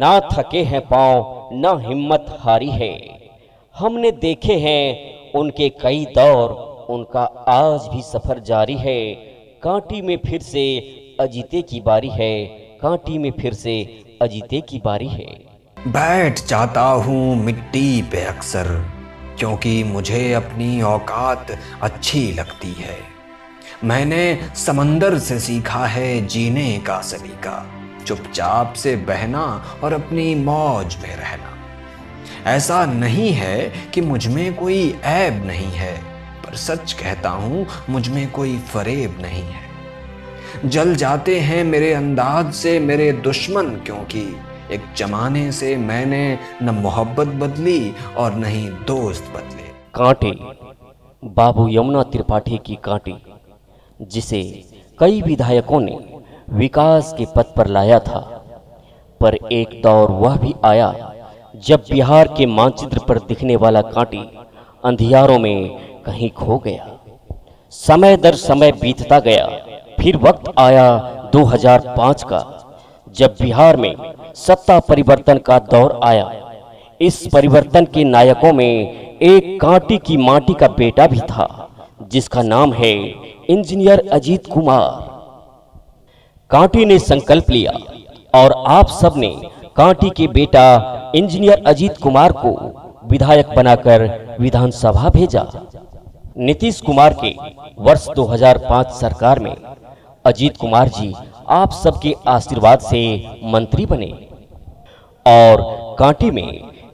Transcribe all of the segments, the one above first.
ना थके हैं पांव ना हिम्मत हारी है। हमने देखे हैं उनके कई दौर, उनका आज भी सफर जारी है। कांटी में फिर से अजीते की बारी है, कांटी में फिर से अजीते की बारी है। बैठ जाता हूँ मिट्टी पे अक्सर, क्योंकि मुझे अपनी औकात अच्छी लगती है। मैंने समंदर से सीखा है जीने का सलीका, चुपचाप से बहना और अपनी मौज में रहना। ऐसा नहीं है कि मुझ में कोई ऐब नहीं है, पर सच कहता हूँ मुझ में कोई फरेब नहीं है। जल जाते हैं मेरे अंदाज से मेरे दुश्मन, क्योंकि एक जमाने से मैंने न मोहब्बत बदली और न ही दोस्त बदले। कांटे, बाबू यमुना त्रिपाठी की कांटी, जिसे कई विधायकों ने विकास के पथ पर लाया था, पर एक दौर वह भी आया जब बिहार के मानचित्र पर दिखने वाला कांटी अंधियारों में कहीं खो गया। समय दर समय बीतता गया, फिर वक्त आया 2005 का, जब बिहार में सत्ता परिवर्तन का दौर आया। इस परिवर्तन के नायकों में एक कांटी की माटी का बेटा भी था, जिसका नाम है इंजीनियर अजीत कुमार। कांटी ने संकल्प लिया और आप सब ने कांटी के बेटा इंजीनियर अजीत कुमार को विधायक बनाकर विधानसभा भेजा। नीतीश कुमार के वर्ष 2005 सरकार में अजीत कुमार जी आप सबके आशीर्वाद से मंत्री बने और कांटी में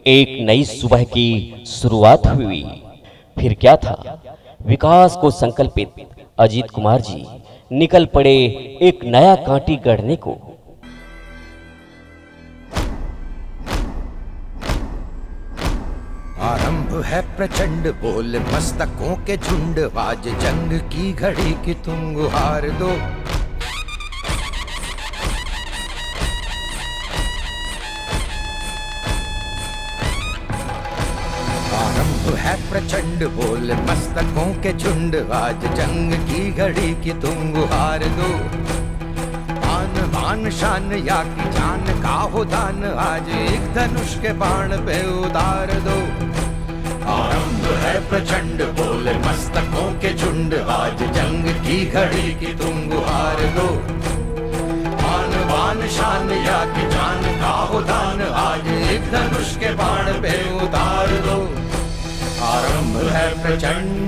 एक नई सुबह की शुरुआत हुई। फिर क्या था, विकास को संकल्पित अजीत कुमार जी निकल पड़े एक नया कांटी गढ़ने को। आरंभ है प्रचंड बोल मस्तकों के झुंड, आज जंग की घड़ी की तुम गुहार दो। आरंभ है प्रचंड बोल मस्तकों के झुंड, आज जंग की घड़ी की तुम गुहार दो। आन बान शान या की जान का हो दान, आज एक धनुष के बाण पे उतार दो। आरंभ है प्रचंड बोल मस्तकों के झुंड, आज जंग की घड़ी की तुम गुहार दो। आन बान शान या की जान का हो दान, आज एक धनुष के बाण पे उतार दो। आरंभ है प्रचंड।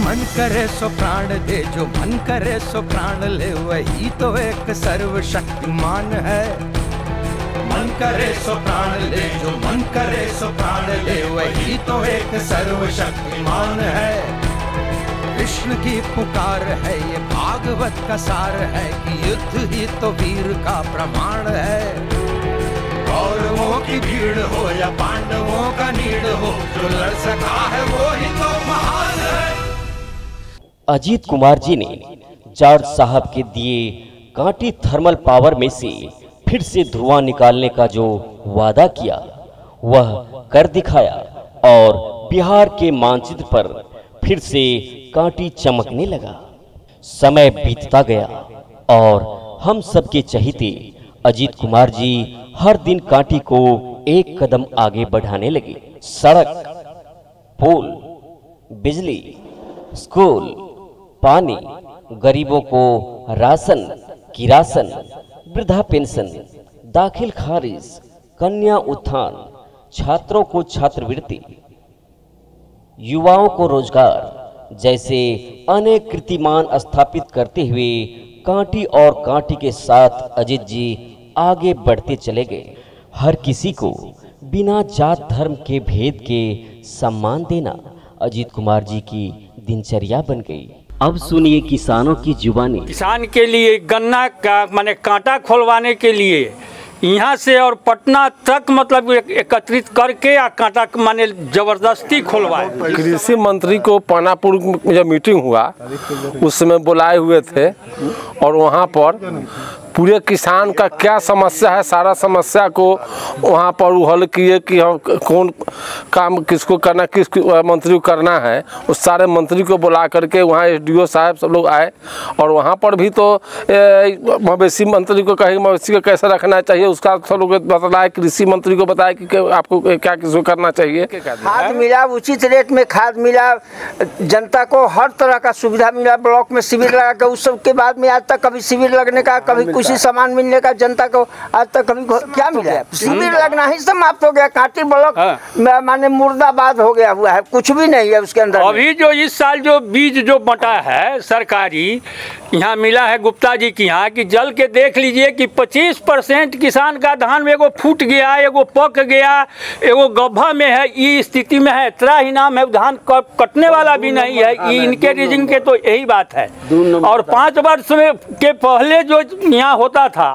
मन करे सो प्राण दे, जो मन करे सो प्राण ले, वही तो एक सर्वशक्तिमान है। मन करे सो प्राण ले, जो मन करे सो प्राण ले, वही तो एक सर्वशक्तिमान है। कृष्ण की पुकार है, ये भागवत का सार है, कि युद्ध ही तो वीर का प्रमाण है। कौरवों की भीड़ हो या पांडवों का नीड़ हो, जो लड़ सका है वो ही तो महान है। अजीत कुमार जी ने जॉर्ज साहब के दिए कांटी थर्मल पावर में से फिर से धुआं निकालने का जो वादा किया, वह कर दिखाया और बिहार के मानचित्र पर फिर से कांटी चमकने लगा। समय बीतता गया और हम सबके चहेते अजीत कुमार जी हर दिन कांटी को एक कदम आगे बढ़ाने लगे। सड़क, पुल, बिजली, स्कूल, पानी, गरीबों को राशन, किरासन, वृद्धा पेंशन, दाखिल खारिज, कन्या उत्थान, छात्रों को छात्रवृत्ति, युवाओं को रोजगार जैसे अनेक कीर्तिमान स्थापित करते हुए कांटी और कांटी के साथ अजीत जी आगे बढ़ते चले गए। हर किसी को बिना जात धर्म के भेद के सम्मान देना अजीत कुमार जी की दिनचर्या बन गई। अब सुनिए किसानों की जुबानी। किसान के लिए गन्ना का माने कांटा खोलवाने के लिए यहाँ से और पटना तक मतलब एकत्रित करके या कांटा माने जबरदस्ती खुलवाए। कृषि मंत्री को पानापुर में जब मीटिंग हुआ उस समय बुलाए हुए थे और वहाँ पर पूरे किसान का क्या समस्या है, सारा समस्या को वहाँ पर वो हल किए कि हम कौन काम किसको करना, किस मंत्री को करना है। उस सारे मंत्री को बुला करके वहाँ SDO साहब सब लोग आए और वहाँ पर भी तो मवेशी मंत्री को कहे मवेशी को कैसे रखना चाहिए उसका सब लोग बताया, कृषि मंत्री को बताया कि आपको क्या किसको करना चाहिए। खाद मिला, उचित रेट में खाद मिला, जनता को हर तरह का सुविधा मिला, ब्लॉक में शिविर लगा के उस सब के बाद में आज तक कभी शिविर लगने का, कभी कुछ सामान मिलने का जनता को आज तक कभी क्या मिला? शिविर लगना ही समाप्त हो गया। कांटी ब्लॉक माने मुर्दाबाद हो गया हुआ है, कुछ भी नहीं है उसके अंदर। अभी जो इस साल जो बीज जो बंटा है सरकारी यहाँ मिला है गुप्ता जी की यहाँ कि जल के देख लीजिए कि 25% किसान का धान में एगो फूट गया, एगो पक गया, एगो गड्ढा में है, ये स्थिति में है। इतना ही नाम है, धान कटने वाला भी नहीं है। ये इनके रीजन के तो यही बात है। और 5 वर्ष में के पहले जो यहाँ होता था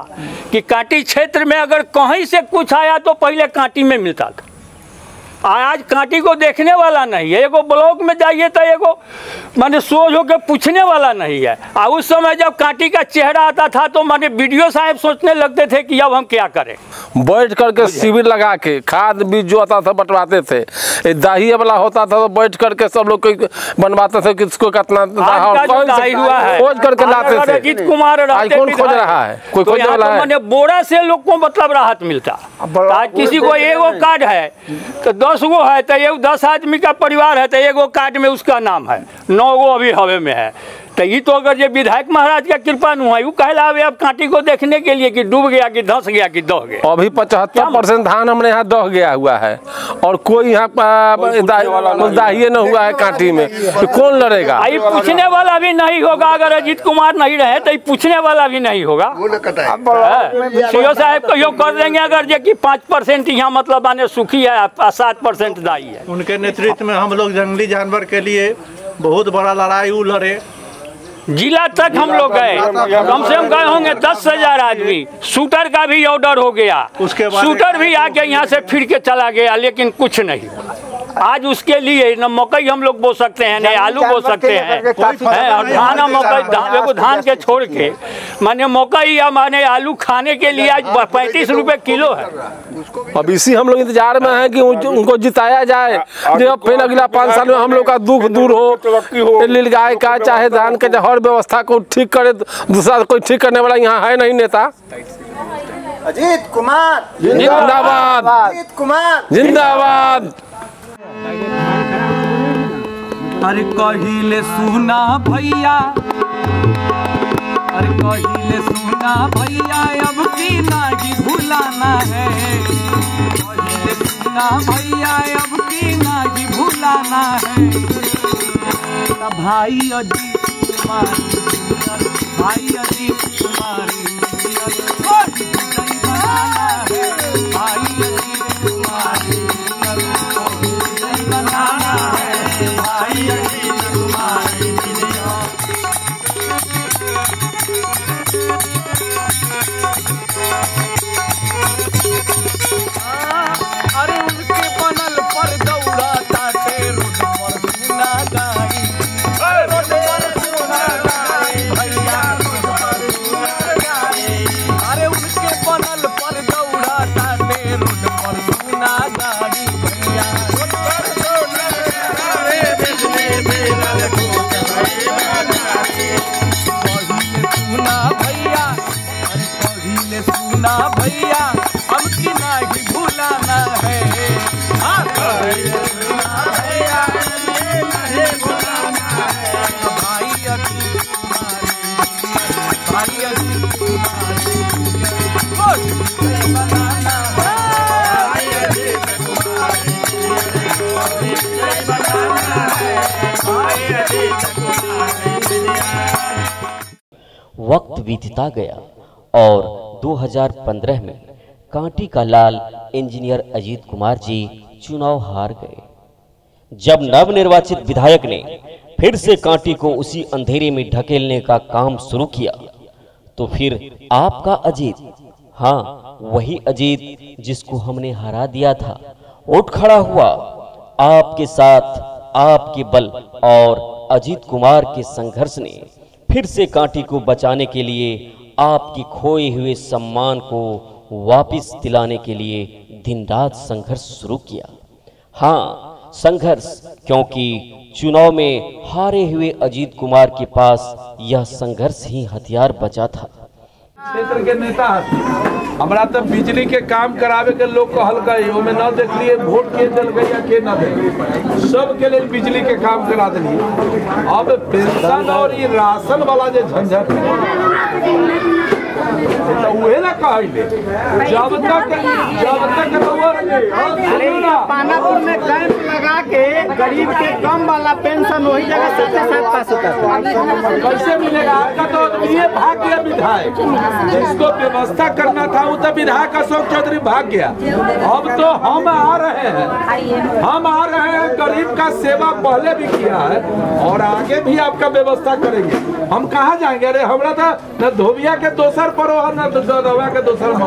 कि कांटी क्षेत्र में अगर कहीं से कुछ आया तो पहले कांटी में मिलता था। आज कांटी को देखने वाला नहीं है। एगो ब्लॉक में जाइए तो एगो माने सोच हो के पूछने वाला नहीं है। और उस समय जब कांटी का चेहरा आता था तो माने वीडियो साहब सोचने लगते थे कि अब हम क्या करें। बैठ करके शिविर लगा के खाद बीज जो आता था बंटवाते थे। दाही वाला होता था तो बैठ करके सब लोग बनवाते थे किसको कितना दाही हुआ है, खोज करके लाते थे। अजीत कुमार कौन खोज रहा है? कोई खोजने वाला है? माने बोरा से लोग को मतलब राहत मिलता। आज किसी को एगो कार्ड है तो 10 गो है तो ये 10 आदमी का परिवार है तो एगो कार्ड में उसका नाम है, 9 गो अभी हवे में है। तो ये तो अगर ये विधायक महाराज का कृपा नहीं है, वो कहला अब कांटी को देखने के लिए कि डूब गया कि धंस गया कि दह गया। अभी 75% धान हमने यहाँ दह गया हुआ है और कोई यहाँ दाहिए न हुआ है कांटी में, तो कौन लड़ेगा? ये पूछने वाला भी नहीं होगा। अगर अजीत कुमार नहीं रहे तो ये पूछने वाला भी नहीं होगा। सीओ साहब को यो कर देंगे अगर जे कि 5% यहाँ मतलब आने सुखी है, 7% दाई है। उनके नेतृत्व में हम लोग जंगली जानवर के लिए बहुत बड़ा लड़ाई लड़े। जिला तक हम लोग गए, कम से कम गए होंगे 10,000 आदमी। शूटर का भी ऑर्डर हो गया, शूटर भी आके यहाँ से फिर के चला गया, लेकिन कुछ नहीं। आज उसके लिए न मकई हम लोग बो सकते हैं, न आलू बो सकते हैं, और धान मकई धान के छोड़ के माने मकई या माने आलू खाने के लिए आज 35 रुपए किलो है। अब इसी हम लोग इंतजार में है कि उनको जिताया जाए, फिर अगला 5 साल में हम लोग का दुख दूर हो, नीलगाय का चाहे धान के हर व्यवस्था को ठीक करे। दूसरा कोई ठीक करने वाला यहाँ है नहीं नेता। अजीत कुमार जिंदाबाद, अजीत कुमार जिंदाबाद। अरे कहिले सुना भैया, अरे कहिले सुना भैया, अब की नाही भुलाना है। कहिले सुना भैया, अब की नाही भुलाना है। भाई अजीत कुमार, भाई अजीत कुमार भाई अजीत कुमार बनाना है, भाई अजीत कुमार। अरे उनके बनल पर दौड़ा ताटे रोड पर सुना गाड़ी, रोड पर सुना गाड़ी भैया, रोड पर सुना गाड़ी। अरे उनके बनल पर दौड़ा ताटे रोड पर सुना गाड़ी भैया, रोड पर सुना गाड़ी। बिजली बिगड़ को पहिले सुना भैया, अरे पहिले सुना भैया, अब की नाही भुलाना है। पहिले सुना भैया, नहीं भुलाना है। भाई अजीत कुमार, भाई अजीत कुमार बनाना है, भाई अजीत कुमार बनाना है, भाई अजीत कुमार। वक्त बीतता गया और 2015 में कांटी का लाल इंजीनियर अजीत कुमार जी चुनाव हार गए। जब नवनिर्वाचित विधायक ने फिर से कांटी को उसी अंधेरे में ढकेलने का काम शुरू किया तो फिर आपका अजीत, हाँ वही अजीत जिसको हमने हरा दिया था, उठ खड़ा हुआ। आपके साथ आपके बल और अजीत कुमार के संघर्ष ने फिर से कांटी को बचाने के लिए आपके खोए हुए सम्मान को वापस दिलाने के लिए दिन रात संघर्ष शुरू किया। हाँ, संघर्ष, क्योंकि चुनाव में हारे हुए अजीत कुमार के पास यह संघर्ष ही हथियार बचा था। क्षेत्र के नेता हमारा तो बिजली के काम करावे के लोग कहल गए, ओमे न देख लिए वोट के दल गई या के न दे, सबके लिए बिजली के काम करा दिली। अब पेंशन और ये राशन वाला जो झंझट है तो उहे ना कहले, जब तक पानापुर में कैंप लगा के गरीब के कम वाला पेंशन वही जगह 7.5% कैसे मिलेगा? आपका तो ये भाग गया विधायक, जिसको व्यवस्था करना था वो तो विधायक अशोक चौधरी भाग गया। अब तो हम आ रहे हैं, गरीब का सेवा पहले भी किया है और आगे भी आपका व्यवस्था करेंगे। हम कहाँ जाएंगे? अरे हमारा था न धोबिया के दोसर पर हो न दवा के दोसर में।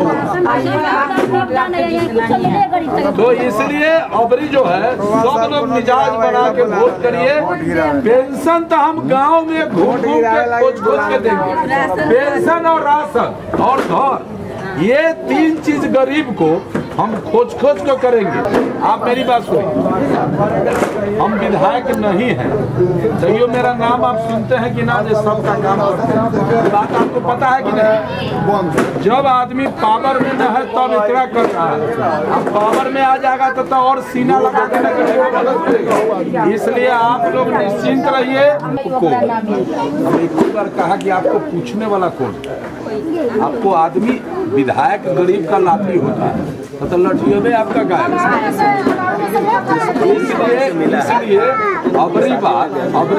तो इसलिए अबरी जो है सब लोग मिजाज बना के वोट करिए। पेंशन तो हम गांव में घूम के खोज के देंगे, पेंशन और राशन और घर, ये 3 चीज गरीब को हम खोज को करेंगे। आप मेरी बात सुनिए, हम विधायक नहीं हैं, तैयो मेरा नाम आप सुनते हैं कि ना, जो सबका काम करते हैं। बात आपको पता है कि नहीं? जब आदमी पावर में न है तब इतना कर रहा है, अब पावर में आ जाएगा तो और सीना लगा के मदद करेगा। इसलिए आप लोग निश्चिंत रहिए। हम एक बार कहा कि आपको पूछने वाला कौन? आपको आदमी विधायक गरीब का लाठी होता है तो लठियों में आपका गाय। इसलिए अबरी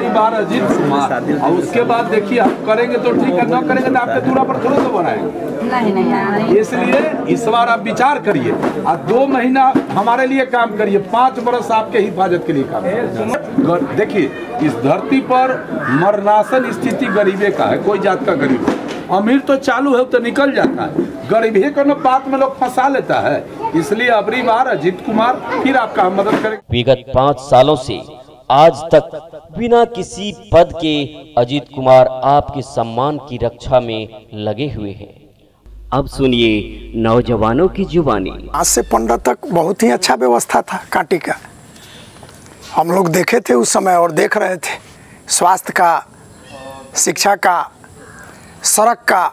बार अजीत कुमार, और उसके बाद देखिए आप करेंगे तो ठीक है, न करेंगे तो आपके दूरा पर थोड़ा तो बनाएंगे। इसलिए इस बार आप विचार करिए और 2 महीना हमारे लिए काम करिए, 5 बरस आपके हिफाजत के लिए काम करिए। देखिए इस धरती पर मरनासन स्थिति गरीबे का है, कोई जात का गरीब। अमीर तो चालू है तो निकल जाता है, गरीबी को बात में लोग फंसा लेता है। इसलिए अबरी बार अजीत कुमार फिर आपका मदद करेंगे। विगत 5 सालों से आज तक बिना किसी पद के अजीत कुमार आपके सम्मान की रक्षा में लगे हुए हैं। अब सुनिए नौजवानों की जुबानी। आज से 15 तक बहुत ही अच्छा व्यवस्था था कांटी का, हम लोग देखे थे उस समय और देख रहे थे। स्वास्थ्य का, शिक्षा का, सड़क का,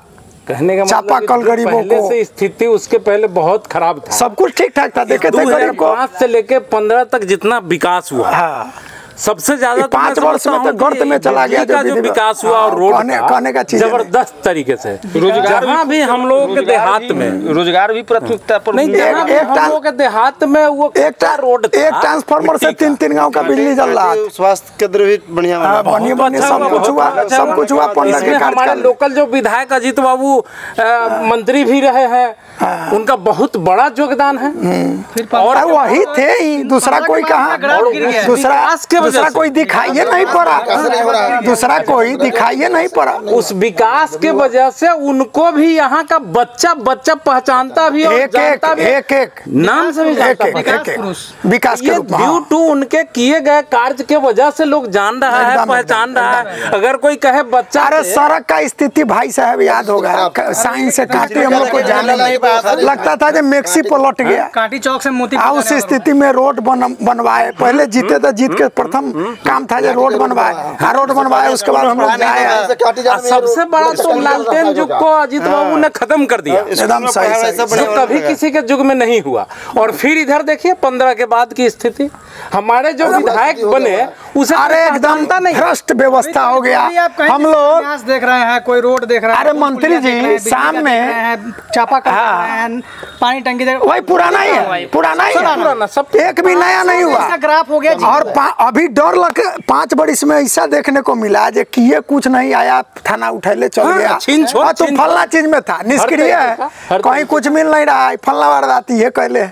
कहने का चापाकल गरीबों को से स्थिति उसके पहले बहुत खराब था, सब कुछ ठीक ठाक था। देखे थे गरीब को 2005 से लेके 15 तक जितना विकास हुआ, हाँ, सबसे ज्यादा 5 वर्ष में तो गर्त में चला गया जो विकास हुआ और रोड कहने का चीज जबरदस्त तरीके से। जहाँ भी हम लोगों के देहात में रोजगार भी प्राथमिकता पर नहीं, जहाँ भी हम लोगों के देहात में वो एक रोड, एक ट्रांसफार्मर से 3 गांव का बिजली जल रहा है। स्वास्थ्य केंद्र भी बढ़िया सब कुछ हुआ। हमारे लोकल जो विधायक अजीत बाबू मंत्री भी रहे हैं, उनका बहुत बड़ा योगदान है। और वही थे ही, दूसरा कोई कहा, दूसरा कोई दिखाइए नहीं पड़ा, दूसरा कोई दिखाइए नहीं पड़ा। उस विकास के वजह से उनको भी यहाँ का बच्चा पहचानता भी और जानता भी, एक नाम से भी जानता विकास के रूप में। ड्यू टू उनके किए गए कार्य के वजह से लोग जान रहा है, पहचान रहा है। अगर कोई कहे बच्चा, अरे सड़क का स्थिति भाई साहब याद होगा, साइंस से काटी हम लोग को जाने नहीं लगता था जो मैक्सी पलट गया, काटी चौक से मोती। उस स्थिति में रोड बनवाए, पहले जीते तो जीत के प्रथम काम था जो रोड बनवाए, उसके बाद हम लोग जाए। सबसे बड़ा तो लालटेन युग को अजीत बाबू ने खत्म कर दिया, एकदम सही, जो कभी किसी के युग में नहीं हुआ। और फिर इधर देखिए 15 के बाद की स्थिति, हमारे जो विधायक बने उसे अरे एकदम भ्रष्ट व्यवस्था हो गया। हम लोग देख रहे हैं, कोई रोड देख रहे हैं, अरे मंत्री जी शाम में चापाकल, पानी टंकी वही पुराना ही है, पुराना सब, एक भी नया नहीं हुआ। ग्राफ हो गया। और अभी डर लग 5 बरिस में ऐसा देखने को मिला जो किए कुछ नहीं आया, थाना उठैले चल गया, तो फलना चीज में था, निष्क्रिय है, कहीं कुछ मिल नहीं रहा है, फलना वारदाती है कहले।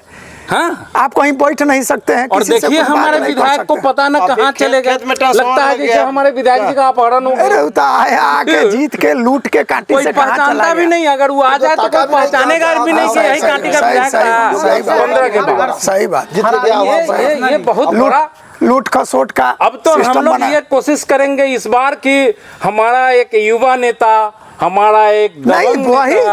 हाँ? आप कहीं बैठ नहीं सकते हैं। और देखिए हमारे विधायक को पता न कहाँ चले गए, लगता है जैसे हमारे विधायक जी का अपहरण हो गया। आके जीत के लूट के कांटी से कहाँ पहचानता भी नहीं, अगर वो आ जाए तो कोई पहचानेगा भी नहीं कि यही कांटी का विधायक था 15 के बाद। सही बात, ये बहुत बड़ा लूट खसोट का। अब तो हम लोग ये कोशिश करेंगे इस बार कि हमारा एक युवा नेता हमारा एक नहीं,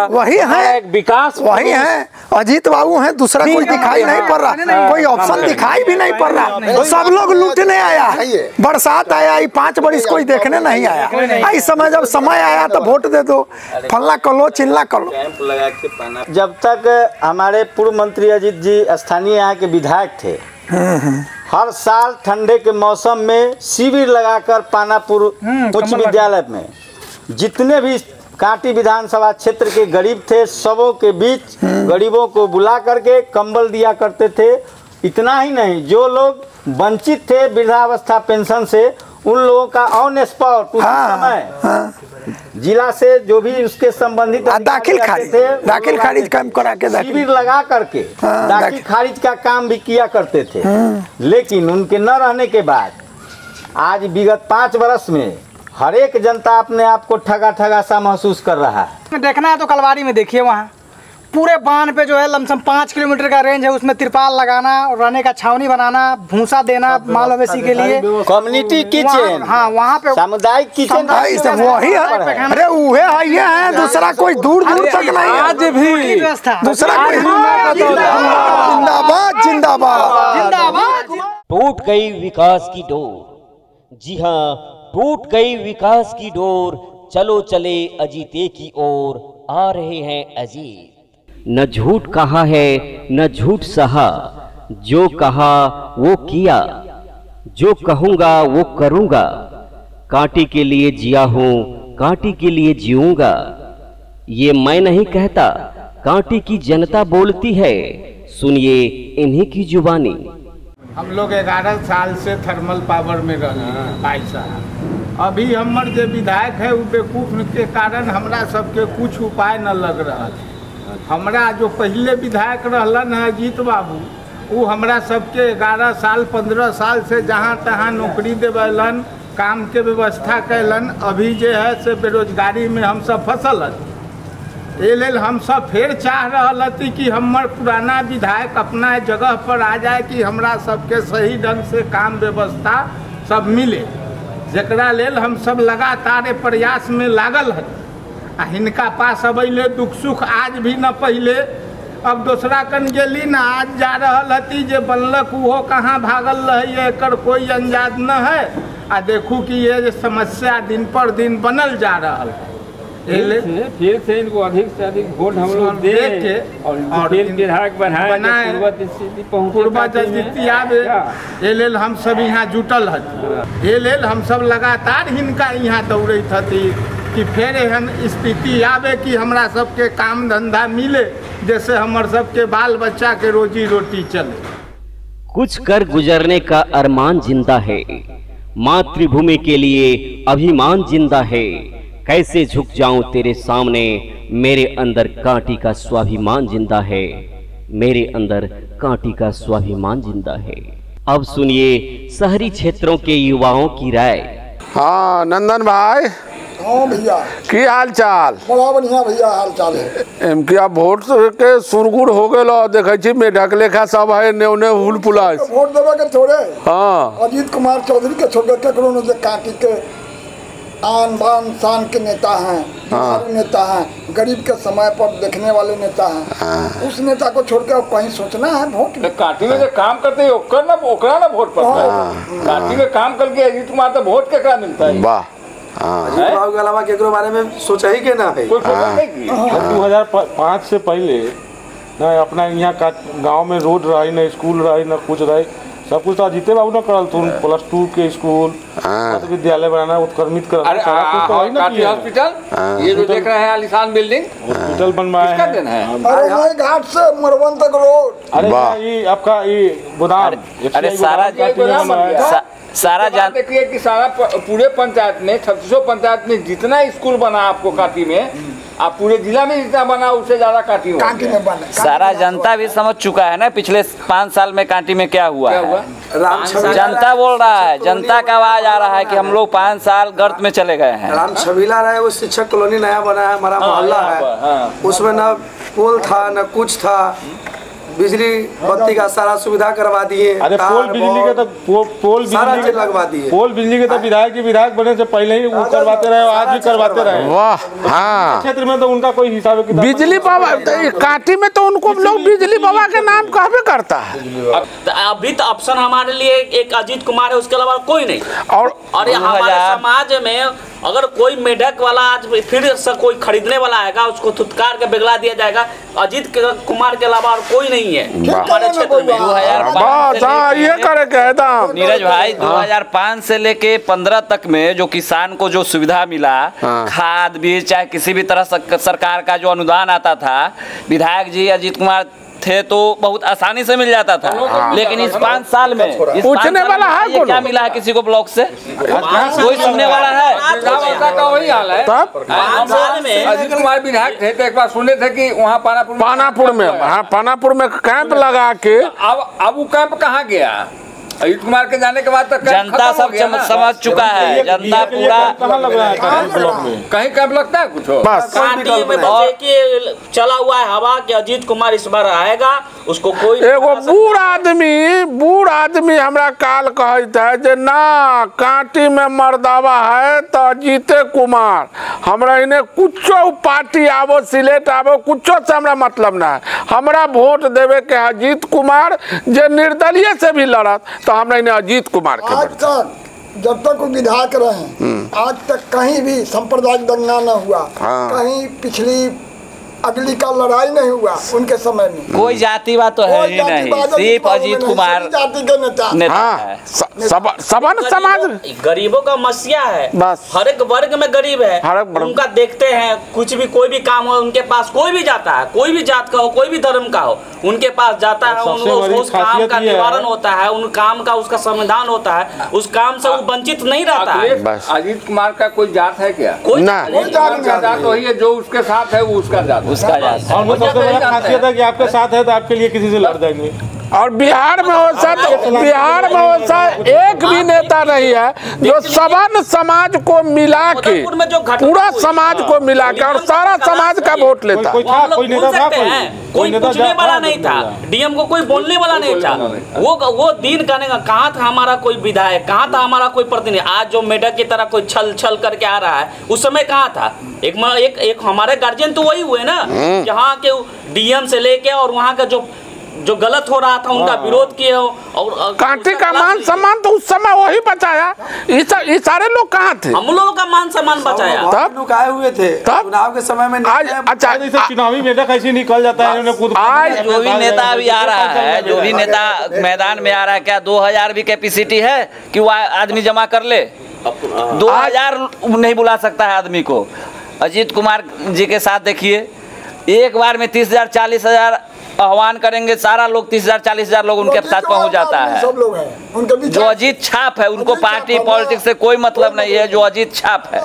वही है, एक विकास वही है। अजीत बाबू हैं, दूसरा कोई दिखाई नहीं पड़ रहा, कोई ऑप्शन दिखाई भी नहीं पड़ रहा। सब लोग लूटने आया, बरसात आया, 5 बरिस कोई देखने नहीं आया। इस समय जब समय आया तो वोट दे दो, फलना कर लो, चिल्ला कर लो। जब तक हमारे पूर्व मंत्री अजीत जी स्थानीय यहाँ के विधायक थे, हर साल ठंडे के मौसम में शिविर लगाकर पानापुर उच्च विद्यालय में जितने भी कांटी विधानसभा क्षेत्र के गरीब थे, सबों के बीच गरीबों को बुला करके कंबल दिया करते थे। इतना ही नहीं, जो लोग वंचित थे वृद्धावस्था पेंशन से, उन लोगों का ऑन स्पॉट उस समय जिला से जो भी उसके संबंधित दाखिल खारिज काम करा के शिविर लगा करके दाखिल खारिज का काम भी किया करते थे। लेकिन उनके न रहने के बाद आज विगत 5 वर्ष में हर एक जनता अपने आप को ठगा सा महसूस कर रहा है। देखना है तो कलवारी में देखिए, वहाँ पूरे बांध पे जो है लमसम 5 किलोमीटर का रेंज है, उसमें तिरपाल लगाना और रहने का छावनी बनाना, भूसा देना माल मवेशी के लिए, कम्युनिटी किचन, हाँ वहाँ पे सामुदायिक किचन वही है। अरे वह है, दूसरा कोई दूर तक नहीं। आज भी दूसरा कोई जिंदाबाद। टूट गई विकास की डोर। जी हाँ, टूट गई विकास की डोर। चलो चले अजीते की ओर, आ रहे हैं अजीत। न झूठ कहा है न झूठ सहा, जो कहा वो किया, जो कहूँगा वो करूँगा। कांटी के लिए जिया हूँ, कांटी के लिए जीऊँगा। ये मैं नहीं कहता, कांटी की जनता बोलती है, सुनिए इन्हीं की जुबानी। हम लोग 11 साल से थर्मल पावर में रह रहे हैं भाई साहब। अभी हमार जो विधायक है वो बेवकूफ़ के कारण हमरा सबके कुछ उपाय न लग रहा है। हमरा जो पहले विधायक रहलन है अजीत बाबू, वो हमरा सबके 11 साल 15 साल से जहाँ तहाँ नौकरी देवलन, काम के व्यवस्था कैलन। अभी जो है से बेरोजगारी में हम सब फसल हती। ये लेल हम सब फिर चाह रहा थी कि हमार पुराना विधायक अपना जगह पर आ जाए कि हमरा सबके सही ढंग से काम व्यवस्था सब मिले, जकरा लेल हम सब लगातार प्रयास में लागल है। हिनका पास अबैले दुख सुख आज भी न पहले, अब दूसरा कन गेली न आज जा रहा हती जे बनलक वो कहाँ भागल रही, एकर कोई अंदाज न है। आ देखू कि ये समस्या दिन पर दिन बनल जा रहा है। फिर से इनको अधिक से अधिक वोट हम लोग दे के और विधायक बनाए पूर्व स्थिति आवे, ये लेल हम सब यहाँ जुटल हती। ये लेल हम सब लगातार हिनका यहाँ दौड़त हती कि फिर एहन स्थिति आवे कि हमरा सबके काम धंधा मिले, जैसे हमर सबके बाल बच्चा के रोजी रोटी चले। कुछ कर गुजरने का अरमान जिंदा है, मातृभूमि के लिए अभिमान जिंदा है। कैसे झुक जाऊं तेरे सामने, मेरे अंदर कांटी का स्वाभिमान जिंदा है, मेरे अंदर कांटी का स्वाभिमान जिंदा है। अब सुनिए शहरी क्षेत्रों के युवाओं की राय। हाँ नंदन भाई, हाँ भैया, की हाल चाल? बड़ा बढ़िया भैया हाल चाल है। क्या वोट के सुरगुड़ हो गए, देखे छी मेढक लेखा सब है ने हुल पुला वोट देवे के छोड़े। हाँ अजीत कुमार चौधरी के छोड़ के ककरो ने कांटी के आन बान शान के नेता हैं, बिहारी नेता हैं, गरीब के समय पर देखने वाले नेता हैं। उस नेता को छोड़ के कहीं सोचना है वोट। काटी में जो काम करते हैं ओकरा ना वोट पड़ता है। काटी में काम करके अजीत कुमार तो वोट केकरा मिलता है? वाह, अजीत बाबू के अलावा केकरो बारे में सोचा ही के ना है। 2005 से पहले न अपना यहाँ का गांव में रोड रही, न स्कूल रही, न कुछ रही। सब कुछ तो अजीते बाबू न करल तुम। +2 के स्कूल, विद्यालय बनाना, उत्क्रमित करना, हॉस्पिटल, ये जो देख रहे हैं आलिशान बिल्डिंग, हॉस्पिटल बनवाए हैं। घाट से मरवन तक रोड। अरे ये आपका ये गोदाम, अरे सारा जान देखिए कि सारा पूरे पंचायत में 3600 पंचायत में जितना स्कूल बना आपको काटी में, आप पूरे जिला में जितना बना उससे ज्यादा काटी में बना। सारा जनता भी समझ चुका है ना पिछले 5 साल में कांटी में क्या हुआ है। जनता बोल रहा है, जनता का आवाज आ रहा है कि हम लोग 5 साल गर्त में चले गए हैं। राम छबीला रहे, वो शिक्षक कॉलोनी नया बना है, हमारा मोहल्ला है, उसमें न पुल था न कुछ था। बिजली बत्ती का सारा सुविधा करवा दिए। अरे पोल बिजली के तो पोल सारा चीज लगवा दिए। पोल बिजली के तो विधायक बने से पहले ही वो करवाते रहे, आज भी करवाते रहे। वाह, हाँ। क्षेत्र में तो उनका कोई हिसाब किताब बिजली बाबा कांटी में तो उनको लोग बिजली बाबा के नाम कहबे करता है। अभी तो ऑप्शन हमारे लिए एक अजीत कुमार है, उसके अलावा कोई नहीं। और हमारे समाज में अगर कोई मेढक वाला आज फिर से कोई खरीदने वाला आएगा, उसको थुतकार के बिगला दिया जाएगा। अजीत कुमार के अलावा और कोई नहीं है हमारे क्षेत्र में। 2005 नीरज भाई 2005 से लेके 15 तक में जो किसान को जो सुविधा मिला, खाद बीज चाहे किसी भी तरह सरकार का जो अनुदान आता था, विधायक जी अजीत कुमार थे तो बहुत आसानी से मिल जाता था। लेकिन इस 5 साल में पूछने वाला है क्या मिला है किसी को ब्लॉक से? कोई सुनने वाला है? वही हाल है। 5 साल में अजीत कुमार विधायक थे तो एक बार सुने थे कि वहाँ पानापुर में कैंप लगा के, अब वो कैंप कहाँ गया? अजीत कुमार के जाने के बाद तो जनता सब समझ चुका है। जनता पूरा कहीं कैंप लगता है कुछ कांटी में चला हुआ है हवा कि अजीत कुमार इस बार आएगा, उसको कोई एगो बूढ़ आदमी हमरा काल कहता है जे ना कांटी में मर्दावा है तो अजीत कुमार। हमरा इन्हें कुछो पार्टी आवो सिलेट आवो कुछो से हमरा मतलब ना है। हमरा वोट देवे के अजीत कुमार जे निर्दलीय से भी लड़त तो हमरा इन्हें अजीत कुमार के आज तक जब तक वो विधायक रहे आज तक कहीं भी सांप्रदायिक दंगा न हुआ। कहीं पिछली अगली का लड़ाई नहीं हुआ उनके समय में। कोई जातिवाद तो है ही नहीं, सिर्फ अजीत कुमार जाति के नेता है। सबन समाज गरीबों का मसीहा है, बस हर एक वर्ग में गरीब है। उनका देखते हैं कुछ भी कोई भी काम हो उनके पास, कोई भी जाता है, कोई भी जात का हो, कोई भी धर्म का हो, उनके पास जाता है। उस काम का निवारण होता है, उन काम का उसका समाधान होता है, उस काम से वो वंचित नहीं रहता है। अजीत कुमार का कोई जात है क्या? कोई जात वही है जो उसके साथ है, वो उसका जात। और वो सबसे बड़ा खासियत है कि आपके साथ है तो आपके लिए किसी से लड़ जाएंगे। और बिहार में वैसा एक भी नेता नहीं है जो सबन समाज को मिला के, पूरा समाज को मिला के और सारा समाज का वोट लेता। कोई पूछने वाला नहीं था, डीएम को कोई बोलने वाला नहीं था। वो दिन कहने का कहाँ था हमारा कोई विधायक, कहाँ था हमारा कोई प्रतिनिधि? आज जो मेढक की तरह कोई छल करके आ रहा है, उस समय कहाँ था? एक हमारे गार्जियन तो वही हुए ना, जहाँ के डीएम से लेके और वहाँ का जो गलत हो रहा था उनका विरोध किए हो। और कांटी का मान सम्मान तो उस समय वही बचाया। ये सारे लोग कहाँ थे? हम लोगों का मान सम्मान बचाया। तब लोग आए हुए थे चुनाव के समय में। आज अच्छा चुनावी मेढक ऐसे निकल जाता है। आज जो भी नेता अभी आ रहा है, जो भी नेता मैदान में आ रहा है, क्या 2000 भी कैपेसिटी है कि वो आदमी जमा कर ले? 2000 नहीं बुला सकता है आदमी को। अजीत कुमार जी के साथ देखिए, एक बार में 30,000 40,000 आह्वान करेंगे, सारा लोग 30,000 40,000 लोग उनके साथ पहुंच जाता है। सब लोग हैं जो अजीत छाप है, उनको पार्टी पॉलिटिक्स से कोई मतलब नहीं है, जो अजीत छाप है।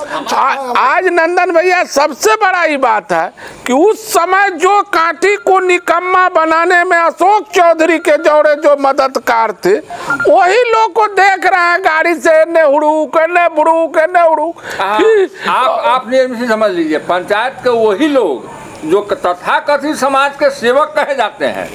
आज नंदन भैया सबसे बड़ा ये बात है कि उस समय जो कांटी को निकम्मा बनाने में अशोक चौधरी के जोड़े जो मददगार थे, वही लोग को देख रहे हैं गाड़ी से नेहरू आप समझ लीजिए, पंचायत के वही लोग जो तथाकथित समाज के सेवक कहे जाते हैं।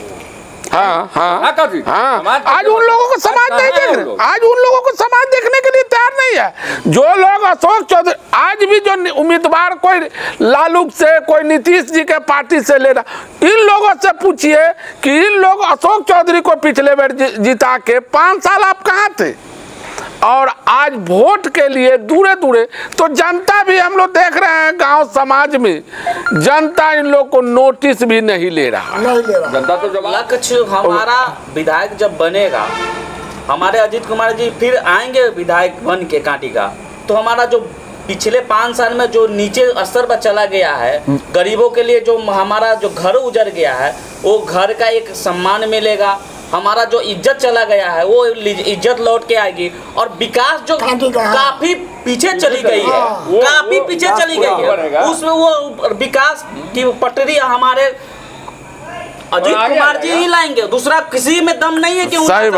आज उन लोगों को समाज नहीं देख रहे, आज उन लोगों को समाज देखने के लिए तैयार नहीं है। जो लोग अशोक चौधरी, आज भी जो उम्मीदवार कोई लालू से, कोई नीतीश जी के पार्टी से ले रहा, इन लोगों से पूछिए कि इन लोग अशोक चौधरी को पिछले बार जिता के 5 साल आप कहाँ थे? और आज वोट के लिए दूरे तो जनता भी हम लोग देख रहे हैं, गांव समाज में जनता इन लोग को नोटिस भी नहीं ले रहा। जनता तो जब लक्ष्य हमारा विधायक जब बनेगा, हमारे अजीत कुमार जी फिर आएंगे विधायक बन के कांटी का, तो हमारा जो पिछले 5 साल में जो नीचे स्तर पर चला गया है, गरीबों के लिए जो हमारा जो घर उजड़ गया है, वो घर का एक सम्मान मिलेगा। हमारा जो इज्जत चला गया है वो इज्जत लौट के आएगी। और विकास जो काफी पीछे चली गई है, काफी पीछे चली गई है, उसमें वो विकास की पटरी हमारे अजीत कुमार जी ही लाएंगे, दूसरा किसी में दम नहीं है कि सही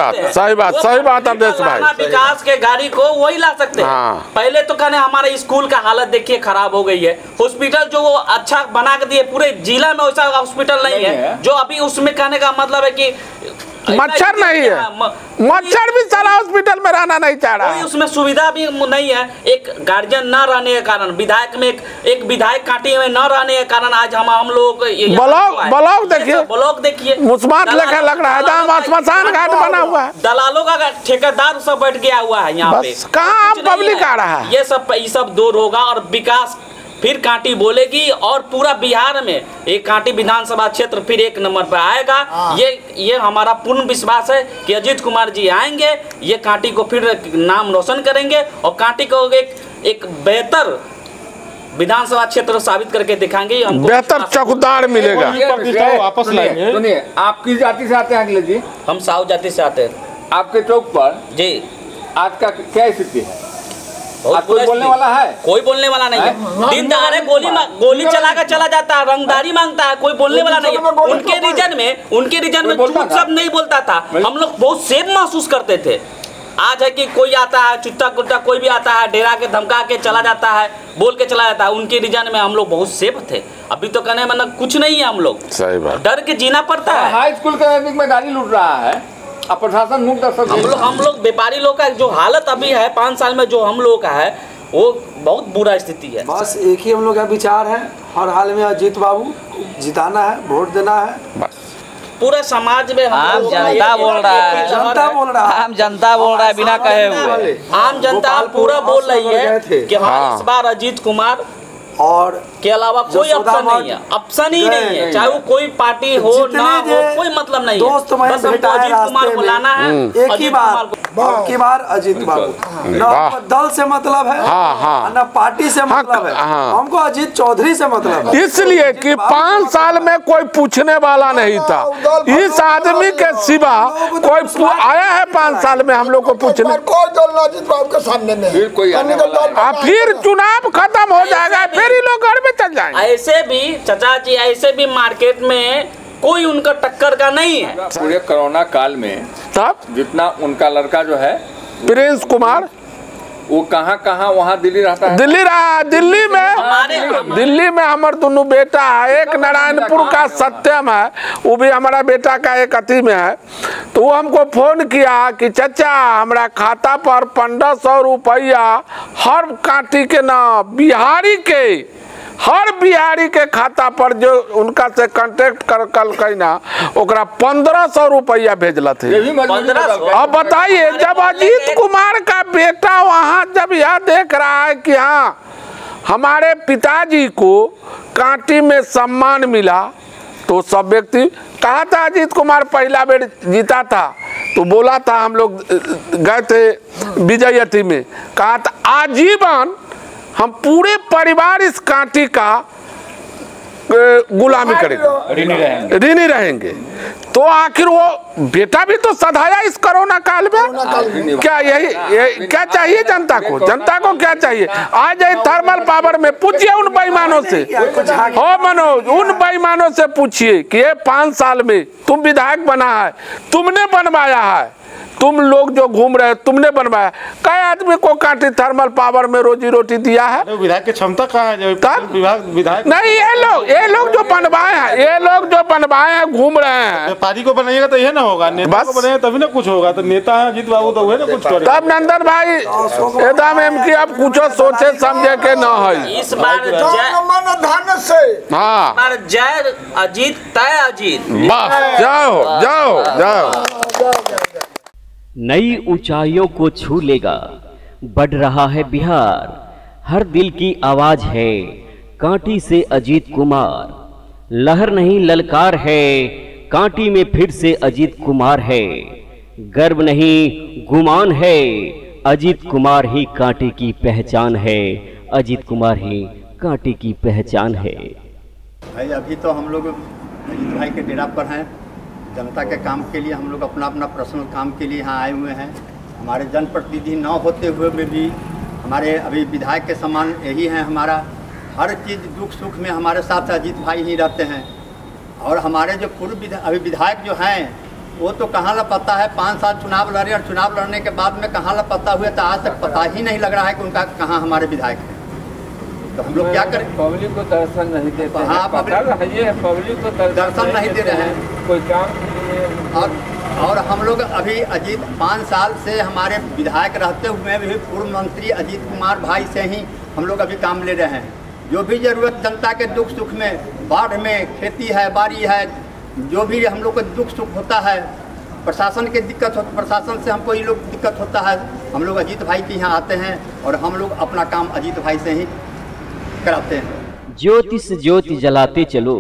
बात अवधेश भाई। विकास के गाड़ी को वही ला सकते हैं। पहले तो कहने हमारे स्कूल का हालत देखिए खराब हो गई है, हॉस्पिटल जो वो अच्छा बना के दिए, पूरे जिला में वैसा हॉस्पिटल नहीं है जो अभी उसमें कहने का मतलब है कि मच्छर नहीं है, मच्छर भी सारा हॉस्पिटल में रहना नहीं चाह रहा है, उसमें सुविधा भी नहीं है। एक गार्जियन न रहने के कारण, विधायक में एक विधायक कांटी में न रहने के कारण आज हम लोग ब्लॉक देखिए मुस्मात लेकर लग रहा है, श्मशान घाट बना हुआ है, दलालों का ठेकेदार सब बैठ गया हुआ है यहाँ पे, कहाँ पब्लिक आ रहा है। ये सब दूर होगा और विकास फिर कांटी बोलेगी और पूरा बिहार में एक कांटी विधानसभा क्षेत्र फिर 1 नंबर पर आएगा। ये हमारा पूर्ण विश्वास है कि अजीत कुमार जी आएंगे, ये कांटी को फिर नाम रोशन करेंगे और कांटी को एक बेहतर विधानसभा क्षेत्र साबित करके दिखाएंगे, बेहतर चौकीदार मिलेगा। वापस लाएंगे। सुनिए, आप किस जाति से आते हैं अखिलेश जी? हम साहू जाति से आते हैं। आपके चौक पर जी आज का क्या स्थिति है? कोई बोलने वाला है? कोई बोलने वाला नहीं है। दिन दहाड़े गोली चला कर चला जाता है, रंगदारी मांगता है, कोई बोलने वाला नहीं है। उनके रीजन में झूठ सब नहीं बोलता था, हम लोग बहुत सेफ महसूस करते थे। आज है कि कोई आता है चुट्टा कुट्टा, कोई भी आता है डेरा के धमका के चला जाता है, बोल के चला जाता है। उनके रीजन में हम लोग बहुत सेफ थे, अभी तो कहने मतलब कुछ नहीं है, हम लोग सही बात डर के जीना पड़ता है। हाई स्कूल के नजदीक में गाड़ी लूट रहा है, अब प्रशासन मुक्त हम लोग व्यापारी लोग का जो हालत अभी है 5 साल में जो हम लोग का है वो बहुत बुरा स्थिति है। बस एक ही हम लोग का विचार है, हर हाल में अजीत बाबू जिताना है, वोट देना है बस। पूरे समाज में आम जनता बोल रहा है, आम जनता बोल रहा है बिना कहे हुए। आम जनता पूरा बोल रही है कि हाँ इस बार अजीत कुमार और के अलावा कोई ऑप्शन नहीं है, ऑप्शन ही नहीं है, चाहे वो कोई पार्टी हो ना हो, कोई मतलब नहीं है। बस हमको अजीत कुमार को लाना है, एक ही बार अजीत बाबू। न दल से मतलब है, न पार्टी से मतलब है, हमको अजीत चौधरी से मतलब है। इसलिए कि 5 साल में कोई पूछने वाला नहीं था, इस आदमी के सिवा कोई आया है 5 साल में हम लोग को पूछने? कोई दल अजीत बाबू के सामने में फिर चुनाव खत्म हो जाएगा, फिर ही लोग घर में चल जाएंगे। ऐसे भी चाचा जी, ऐसे भी मार्केट में कोई उनका टक्कर का नहीं है। पूरे कोरोना काल में तब जितना उनका लड़का जो है प्रिंस कुमार, वो कहाँ वहाँ दिल्ली रहता है, दिल्ली में हमारे दोनों बेटा है, एक नारायणपुर का सत्यम है, वो भी हमारा बेटा का एक अति में है। तो वो हमको फोन किया कि चाचा हमारा खाता पर 1500 रुपया हर कांटी के ना हर बिहारी के खाता पर जो उनका से कांटेक्ट कर ना ओकरा 1500 रुपया भेजला थे। अब बताइए, जब अजीत कुमार का बेटा वहाँ जब यह देख रहा है कि हाँ हमारे पिताजी को कांटी में सम्मान मिला, तो सब व्यक्ति कहा था अजीत कुमार पहला बेर जीता था तो बोला था, हम लोग गए थे विजय अथी में, कहा था आजीवन हम पूरे परिवार इस कांटी का गुलामी करेंगे, ऋणी रहेंगे। तो आखिर वो बेटा भी तो सधाया इस कोरोना काल में। क्या यही क्या चाहिए जनता को? जनता को क्या चाहिए? आज थर्मल पावर में पूछिए उन बेईमानों से, हो मनोज, उन बेईमानों से पूछिए कि ये 5 साल में तुम विधायक बना है, तुमने बनवाया है, तुम लोग जो घूम रहे तुमने बनवाया, कई आदमी को कांटी थर्मल पावर में रोजी रोटी दिया है? विधायक की क्षमता कहाँ है? विधायक नहीं, ये लोग जो बनवाए हैं, ये लोग जो बनवाए हैं घूम रहे हैं। व्यापारी को बनाइएगा तो ये ना होगा, नेता को बनाएगा तभी ना कुछ होगा। तो नेता है अजीत बाबू तो हुए ना कुछ करे। तब नंदन भाई एकदम एम की अब कुछ सोचे समझे के न है। इस बार जय अजीत तय अजीत, जाओ जाओ जाओ। नई ऊंचाइयों को छू लेगा, बढ़ रहा है बिहार, हर दिल की आवाज है कांटी से अजीत कुमार। लहर नहीं ललकार है, कांटी में फिर से अजीत कुमार है। गर्व नहीं गुमान है, अजीत कुमार ही कांटी की पहचान है, अजीत कुमार ही कांटी की पहचान है। भाई अभी तो हम लोग अजीत भाई के डेरा पर हैं, जनता के काम के लिए हम लोग अपना अपना पर्सनल काम के लिए यहाँ आए हुए हैं। हमारे जनप्रतिनिधि न होते हुए में भी हमारे अभी विधायक के समान यही हैं, हमारा हर चीज़ दुख सुख में हमारे साथ अजीत भाई ही रहते हैं। और हमारे जो पूर्व अभी विधायक जो हैं वो तो कहाँ लापता है, 5 साल चुनाव लड़े और चुनाव लड़ने के बाद में कहाँ लापता हुए तो आज तक पता ही नहीं लग रहा है कि उनका कहाँ हमारे विधायक है। तो हम लोग क्या करें? पब्लिक को दर्शन नहीं देते। हाँ, पब्लिक को दर्शन नहीं दे रहे हैं कोई काम। और हम लोग अभी अजीत 5 साल से हमारे विधायक रहते हुए भी पूर्व मंत्री अजीत कुमार भाई से ही हम लोग अभी काम ले रहे हैं। जो भी जरूरत जनता के दुख सुख में, बाढ़ में, खेती है, बाड़ी है, जो भी हम लोग को दुख सुख होता है, प्रशासन की दिक्कत हो, प्रशासन से हमको ये लोग दिक्कत होता है, हम लोग अजीत भाई के यहाँ आते हैं और हम लोग अपना काम अजीत भाई से ही कराते हैं। ज्योति से ज्योति जलाते चलो,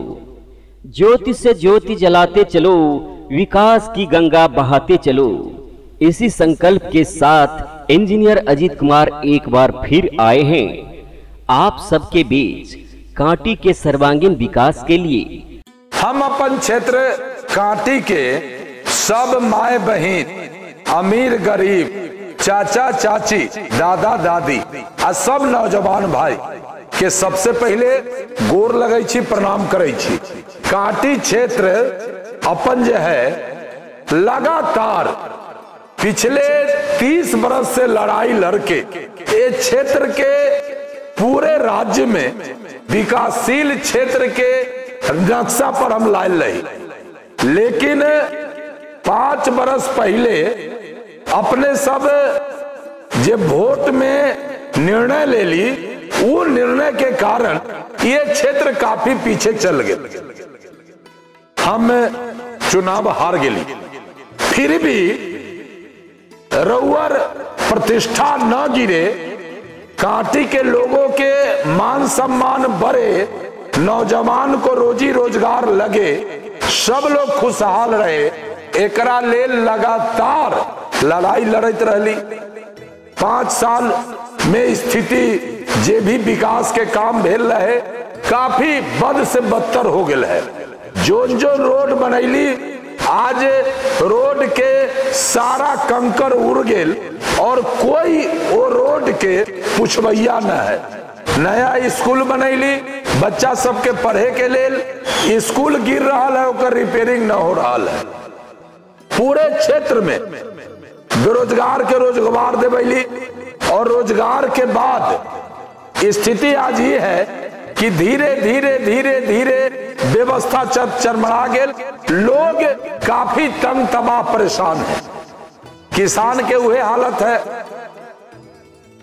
ज्योति से ज्योति जलाते चलो, विकास की गंगा बहाते चलो। इसी संकल्प के साथ इंजीनियर अजीत कुमार एक बार फिर आए हैं आप सबके बीच कांटी के सर्वांगीण विकास के लिए। हम अपन क्षेत्र कांटी के सब माए बहन, अमीर गरीब, चाचा चाची, दादा दादी आ सब नौजवान भाई के सबसे पहले गोर लगै छी, प्रणाम करै छी। कांटी क्षेत्र अपन जो है लगातार पिछले 30 बरस से लड़ाई लड़के ये क्षेत्र के पूरे राज्य में विकासशील क्षेत्र के नक्शा पर हम लायल रही। लेकिन 5 बरस पहले अपने सब जे वोट में निर्णय ले ली, वो निर्णय के कारण ये क्षेत्र काफी पीछे चल गए। हम चुनाव हार गए, फिर भी रउअर प्रतिष्ठा न गिरे, कांटी के लोगों के मान सम्मान बढ़े, नौजवान को रोजी रोजगार लगे, सब लोग खुशहाल रहे, एकरा लेल लगातार लड़ाई लड़त रहली। 5 साल में स्थिति जे भी विकास के काम भेल रहे काफी बद से बदतर हो गए है। जो रोड बनैली, आज रोड के सारा कंकर उड़ गेल और कोई वो रोड के पुछवैया न है। नया स्कूल बनैली, बच्चा सबके पढ़े के लेल स्कूल गिर रहा है, ओकर रिपेयरिंग न हो रहा है। पूरे क्षेत्र में बेरोजगार के रोजगार देवैली और रोजगार के बाद स्थिति आज ये है कि धीरे धीरे धीरे धीरे व्यवस्था चरमरा गेल, लोग काफी तंग तबाह परेशान है। किसान के वही हालत है,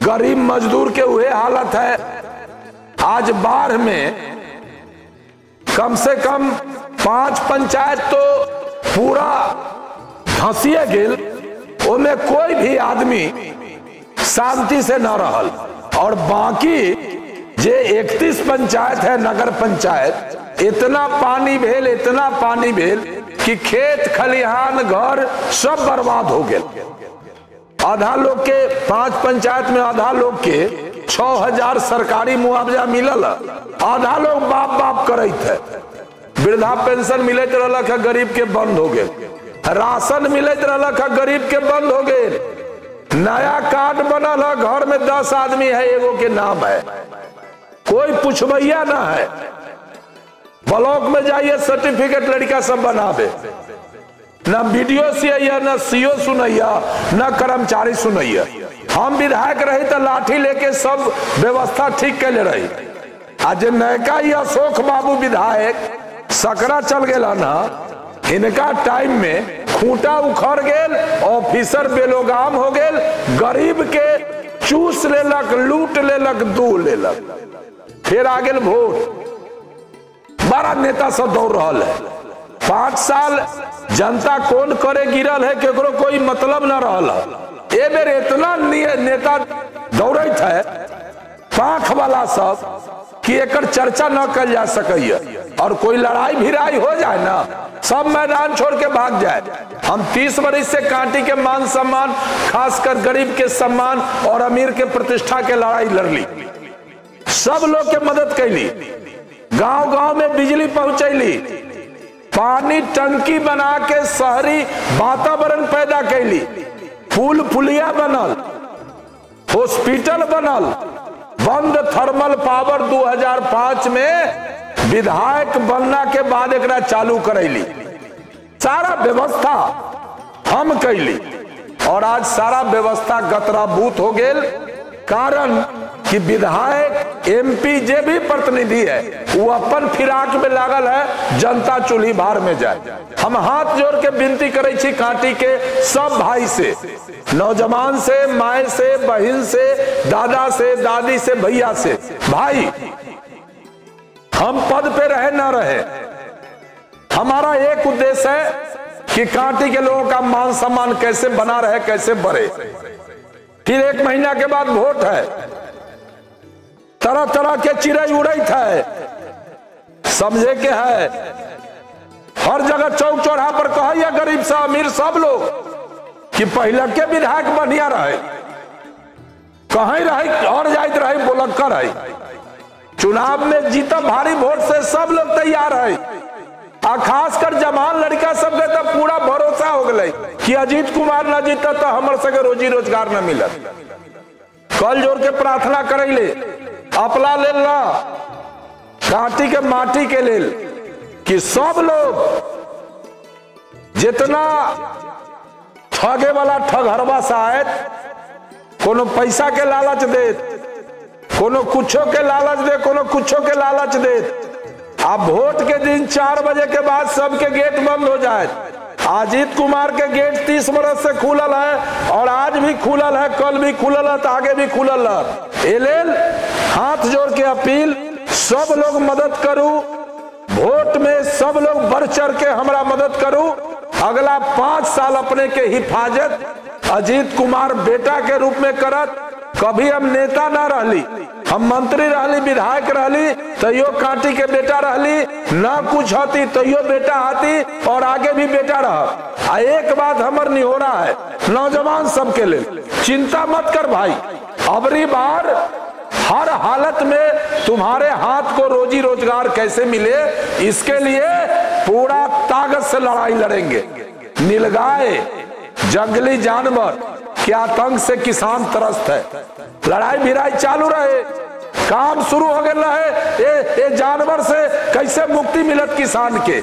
गरीब मजदूर के वही हालत है। आज बाढ़ में कम से कम 5 पंचायत तो पूरा धंसिए गेल, उनमें कोई भी आदमी शांति से न रहल। और बाकी जे 31 पंचायत है नगर पंचायत, इतना पानी भेल, इतना पानी भेल कि खेत खलिहान घर सब बर्बाद हो गए। आधा लोग के 5 पंचायत में आधा लोग के 6000 सरकारी मुआवजा मिलल, आधा लोग बाप बाप करते है। वृद्धा पेंशन मिलत रहलक है, गरीब के बंद हो गए। राशन मिलत रहलक है, गरीब के बंद हो गए। नया कार्ड बनल है, घर में 10 आदमी है, एगो के नाम है, कोई पुछवैया ना है। ब्लॉक में जाइए सर्टिफिकेट लड़का सब बनावे, न बीडीओ से न सीओ सुनैया, न कर्मचारी सुनैया। हम विधायक रही तो लाठी लेके सब व्यवस्था ठीक कर ले रही। आज नयका ही अशोक बाबू विधायक सकरा चल गए ना, इनका टाइम में खूंटा उखड़ गेल, ऑफिसर बेलोगाम हो गेल, गरीब के चूस लेलक, लूट लेलक, दू लेलक। फिर आ गेल वोट, बड़ा नेता सब दौड़ रहा है। 5 साल जनता कौन करे गिरल है, केकरो कोई मतलब न रहा। ए बेर इतना नेता दौड़त है पाख वाला सब कि एकर चर्चा न कल जा सके। और कोई लड़ाई भिड़ाई हो जाए ना, सब मैदान छोड़ के भाग जाए। हम 30 वर्ष से कांटी के मान सम्मान, खासकर गरीब के सम्मान और अमीर के प्रतिष्ठा के लड़ाई लड़ली, सब लोग के मदद कैली, गांव गांव में बिजली पहुंचैली, पानी टंकी बना के शहरी वातावरण पैदा कैली, पुल पुलिया बनल, हॉस्पिटल बनल, बंद थर्मल पावर 2005 में विधायक बनना के बाद एकरा चालू करैली, सारा व्यवस्था हम कैली और आज सारा व्यवस्था गतराभूत हो गेल। कारण कि विधायक एमपी जे भी प्रतिनिधि है वो अपन फिराक में लागल है जनता चूल्ही भार में जाए। हम हाथ जोड़ के विनती करे छी कांटी के सब भाई से, नौजवान से, माए से, बहन से, दादा से, दादी से, भैया से, भाई हम पद पे रहे ना रहे, हमारा एक उद्देश्य है कि कांटी के लोगों का मान सम्मान कैसे बना रहे, कैसे बढ़े। फिर 1 महीना के बाद वोट है, तरह तरह के चिड़ै उड़ैत है, समझे के है हर जगह चौक चौराहा पर कहैया गरीब से अमीर सब लोग कि पहले के विधायक बढ़िया रहे, कहीं रहे और जाइत रहे बोलकर रहे, चुनाव में जीता भारी वोट से सब लोग तैयार है। आ खासकर जवान लड़का सब के तो पूरा भरोसा हो गए कि अजीत कुमार न जीता तो हमर सके रोजी रोजगार न मिलत। कल जोर के प्रार्थना करे अपना लेल ना कांटी के माटी के लेल कि सब लोग जितना ठगे वाला ठगहरवा शायद कोनो पैसा के लालच दे, कोनो कुछो के लालच दे, कोनो कुछो के लालच दे। अब वोट के दिन 4 बजे के बाद सबके गेट बंद हो जाए। अजीत कुमार के गेट 30 बरस से खुलल है और आज भी खुलल है, कल भी खुलल है, तो आगे भी खुलल है। एलेल हाथ जोड़ के अपील, सब लोग मदद करू, वोट में सब लोग बढ़ चढ़ के हमारा मदद करू। अगला 5 साल अपने के हिफाजत अजीत कुमार बेटा के रूप में करत। कभी हम नेता ना रहली, हम मंत्री रहली, विधायक रहली, तैयो कांटी के बेटा रहली, ना कुछ होती तैयो बेटा आती और आगे भी बेटा रह। एक बात हमर निहोरा है नौजवान सबके लिए, चिंता मत कर भाई, अबरी बार हर हालत में तुम्हारे हाथ को रोजी रोजगार कैसे मिले इसके लिए पूरा ताकत से लड़ाई लड़ेंगे। नीलगाय, जंगली जानवर के आतंक से किसान त्रस्त है, लड़ाई भिड़ाई चालू रहे, काम शुरू हो गए रहे। ये जानवर से कैसे मुक्ति मिलत किसान के।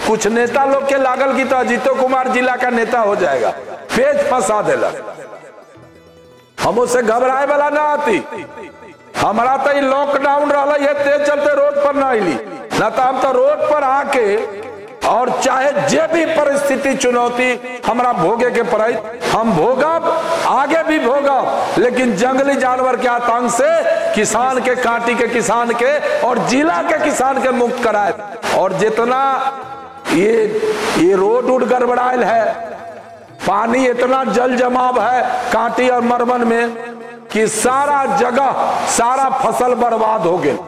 कुछ नेता लोग के लागल की तो अजीतो कुमार जिला का नेता हो जाएगा, पेज फंसा देला। हम उससे घबराए वाला ना आती, हमारा तो लॉकडाउन रहा है, तेज चलते रोड पर ना आईली ना, तो हम तो रोड पर आके और चाहे जे भी परिस्थिति चुनौती हमारा भोगे के पड़े हम भोगब, आगे भी भोगब, लेकिन जंगली जानवर के आतंक से किसान के, कांटी के किसान के और जिला के किसान के मुक्त कराए। और जितना ये रोड उड गड़बड़ायल है, पानी इतना जल जमाव है कांटी और मरमन में कि सारा जगह सारा फसल बर्बाद हो गए।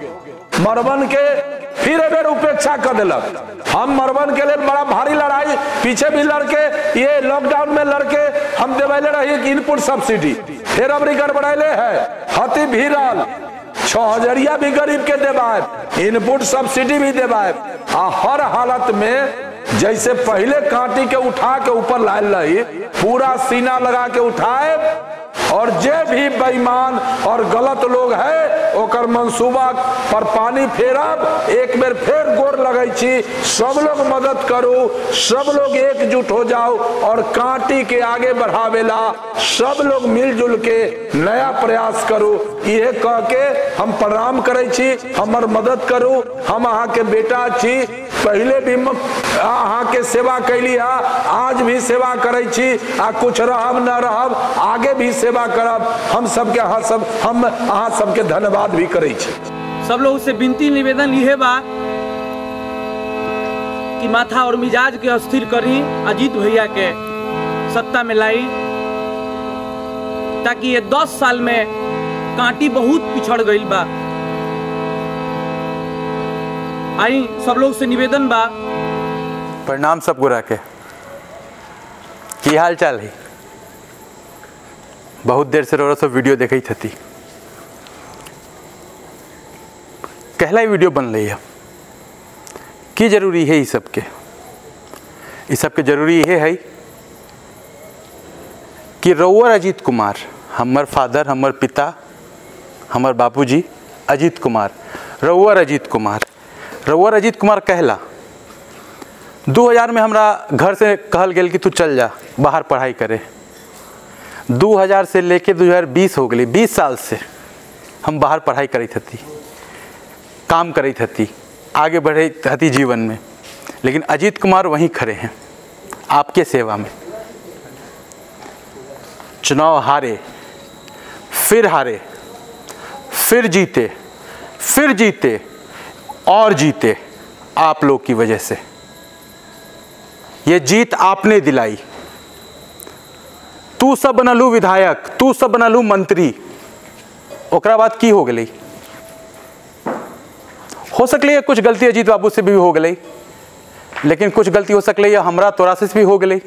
मरमन के फिर एक उपेक्षा कर दिलक। हम मरमन के लिए बड़ा भारी लड़ाई पीछे भी लड़के, ये लॉकडाउन में लड़के हम देवैले रही इनपुट सब्सिडी, फिर अबरी गड़बड़ैले है, हती भीरल 6000 भी गरीब के देवाए, इनपुट सब्सिडी भी देवाए। हर हालत में जैसे पहले कांटी के उठा के ऊपर लायल रही, पूरा सीना लगा के उठाए और जे भी बेईमान और गलत लोग है ओकर मंसूबा पर पानी फेरब। एक बेर फिर गोर लगै छी, सब लोग मदद करू, सब लोग एकजुट हो जाओ और कांटी के आगे बढ़ावेला सब लोग मिलजुल के नया प्रयास करू। ये कह के हम प्रणाम करे छी, हमर मदद करू, हम अहाँ के बेटा छी, पहले भी अहाँ के सेवा कैली, आज भी सेवा करे छी, आ कुछ रहब न रहब आगे भी सेवा करब। हम सबके हम अहाँ सबके धन्यवाद भी करे छी। सब लोग से विनती निवेदन ये बा कि माथा और मिजाज के अस्थिर करी, अजीत भैया के सत्ता में लाई, ताकि ये 10 साल में कांटी बहुत पिछड़ गई बा। आई सब लोग से निवेदन बा। प्रणाम सब गोरा के, की हाल चाल है? बहुत देर से रो सब वीडियो देखी थी, कहला वीडियो बन रही है की जरूरी है? इस सबके जरूरी ये है कि रउआ अजीत कुमार, हमर फादर, हमर पिता, हमर बापूजी अजीत कुमार, रउआ अजीत कुमार रउआ अजीत कुमार कहला 2000 में हमरा घर से कहल गेल कि तू चल जा बाहर पढ़ाई करे। 2000 से लेके 2020 हो गई, 20 साल से हम बाहर पढ़ाई करत हती, काम करत हती, आगे बढ़े हती जीवन में, लेकिन अजीत कुमार वहीं खड़े हैं आपके सेवा में। चुनाव हारे, फिर जीते, फिर जीते और जीते आप लोग की वजह से। ये जीत आपने दिलाई। तू सब बनलू विधायक, तू सब बनलू मंत्री, ओकरा बाद की हो गई? हो सकले कुछ गलती अजीत बाबू से भी हो गई, लेकिन कुछ गलती हो सकले हमरा तोरा से भी हो गई।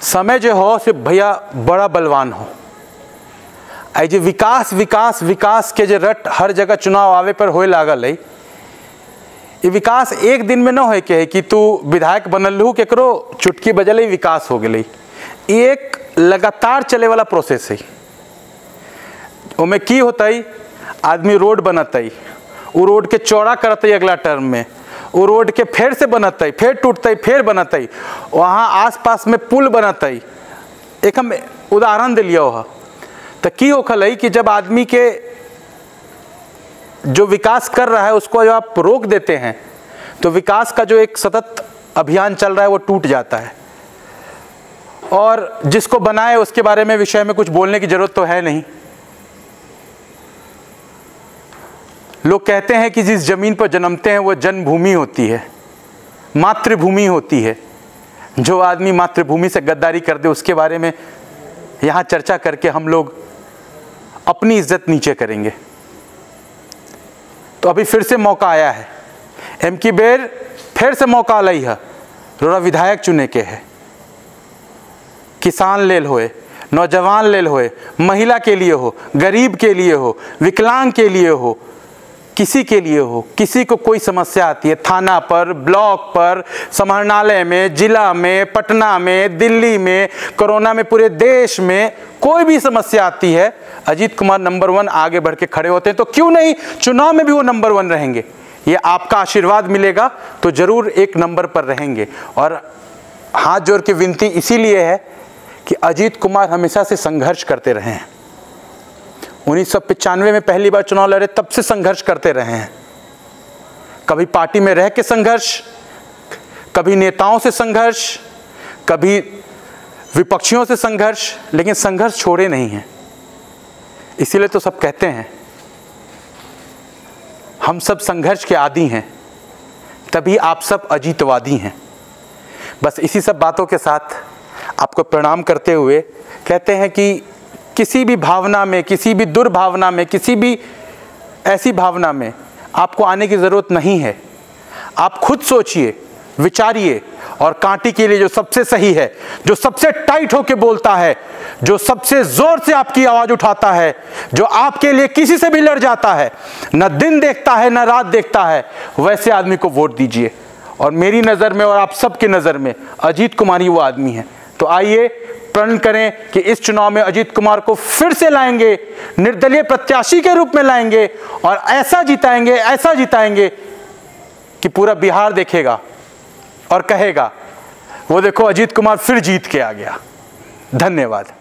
समय जो हो से भैया बड़ा बलवान हो। आई जे विकास विकास विकास के जे रट हर जगह चुनाव आवे पर होए लागल है, ये विकास एक दिन में न हो के है कि तू विधायक बनल केकरो चुटकी बजल विकास हो गई। एक लगातार चले वाला प्रोसेस है। ओमे की होता है, आदमी रोड बनतई, वो रोड के चौड़ा करतई अगला टर्म में, वो रोड के फिर से बनतई, फिर टूटतई, फिर बनतई, वहाँ आसपास में पुल बनतई। एक हम उदाहरण दिलिया हो तो की होखल है कि जब आदमी के जो विकास कर रहा है उसको जब आप रोक देते हैं तो विकास का जो एक सतत अभियान चल रहा है वो टूट जाता है। और जिसको बनाए उसके बारे में विषय में कुछ बोलने की जरूरत तो है नहीं। लोग कहते हैं कि जिस जमीन पर जन्मते हैं वो जन्मभूमि होती है, मातृभूमि होती है। जो आदमी मातृभूमि से गद्दारी कर दे उसके बारे में यहाँ चर्चा करके हम लोग अपनी इज्जत नीचे करेंगे। तो अभी फिर से मौका आया है, एम की बेर फिर से मौका लाई है, रोड़ा विधायक चुने के है। किसान लेल होए, नौजवान लेल होए, महिला के लिए हो, गरीब के लिए हो, विकलांग के लिए हो, किसी के लिए हो, किसी को कोई समस्या आती है थाना पर, ब्लॉक पर, समाहरणालय में, जिला में, पटना में, दिल्ली में, कोरोना में, पूरे देश में कोई भी समस्या आती है, अजीत कुमार नंबर 1 आगे बढ़ के खड़े होते हैं। तो क्यों नहीं चुनाव में भी वो नंबर 1 रहेंगे। ये आपका आशीर्वाद मिलेगा तो जरूर एक नंबर पर रहेंगे। और हाथ जोड़ के विनती इसीलिए है कि अजीत कुमार हमेशा से संघर्ष करते रहे हैं। 1995 में पहली बार चुनाव लड़े तब से संघर्ष करते रहे हैं। कभी पार्टी में रह के संघर्ष, कभी नेताओं से संघर्ष, कभी विपक्षियों से संघर्ष, लेकिन संघर्ष छोड़े नहीं हैं। इसीलिए तो सब कहते हैं हम सब संघर्ष के आदी हैं, तभी आप सब अजीतवादी हैं। बस इसी सब बातों के साथ आपको प्रणाम करते हुए कहते हैं कि किसी भी भावना में, किसी भी दुर्भावना में, किसी भी ऐसी भावना में आपको आने की ज़रूरत नहीं है। आप खुद सोचिए, विचारिए और कांटी के लिए जो सबसे सही है, जो सबसे टाइट होके बोलता है, जो सबसे जोर से आपकी आवाज़ उठाता है, जो आपके लिए किसी से भी लड़ जाता है, न दिन देखता है न रात देखता है, वैसे आदमी को वोट दीजिए। और मेरी नज़र में और आप सबकी नज़र में अजीत कुमार ही वो आदमी है। तो आइए प्रण करें कि इस चुनाव में अजीत कुमार को फिर से लाएंगे, निर्दलीय प्रत्याशी के रूप में लाएंगे और ऐसा जिताएंगे कि पूरा बिहार देखेगा और कहेगा वो देखो अजीत कुमार फिर जीत के आ गया। धन्यवाद।